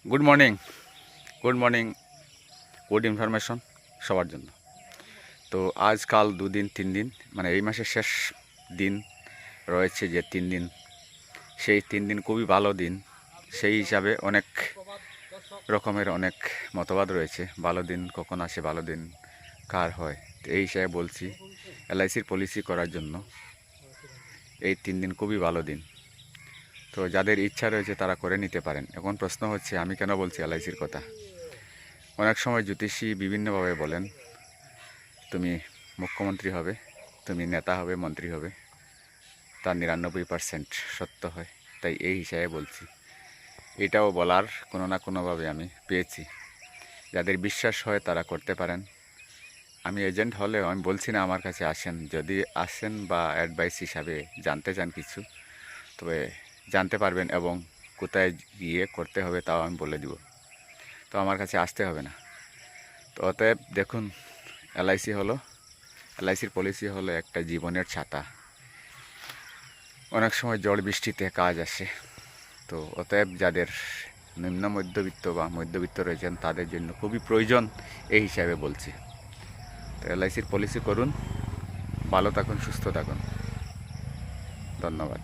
Good morning good morning good information সবার জন্য। তো আজকাল 2 দিন 3 দিন মানে এই মাসের শেষ দিন রয়েছে যে 3 দিন, সেই 3 দিন খুবই ভালো দিন। সেই হিসাবে অনেক রকমের অনেক মতবাদ রয়েছে, ভালো দিন কখন আসে, ভালো দিন কার হয়। তো এই হিসাবে বলছি এলআইসির পলিসি করার জন্য এই 3 দিন খুবই ভালো দিন। তো যাদের ইচ্ছা রয়েছে তারা করে নিতে পারেন। এখন প্রশ্ন হচ্ছে আমি কেন বলছি এলআইসির কথা। অনেক সময় জ্যোতিষী বিভিন্নভাবে বলেন তুমি মুখ্যমন্ত্রী হবে, তুমি নেতা হবে, মন্ত্রী হবে, তার 99% সত্য হয়। তাই এই হিসাবে বলছি, এটাও বলার কোনো না কোনোভাবে আমি পেয়েছি। যাদের বিশ্বাস হয় তারা করতে পারেন। আমি এজেন্ট হলেও আমি বলছি না আমার কাছে আসেন, যদি আসেন বা অ্যাডভাইস হিসাবে জানতে চান কিছু, তবে জানতে পারবেন এবং কোথায় গিয়ে করতে হবে তাও আমি বলে দিব। তো আমার কাছে আসতে হবে না। তো অতএব দেখুন, এলআইসির পলিসি হলো একটা জীবনের ছাতা। অনেক সময় ঝড় বৃষ্টিতে কাজ আসে। তো অতএব যাদের নিম্ন মধ্যবিত্ত বা মধ্যবিত্ত রয়েছেন তাদের জন্য খুবই প্রয়োজন, এই হিসাবে বলছি। তো এলআইসির পলিসি করুন, ভালো থাকুন, সুস্থ থাকুন। ধন্যবাদ।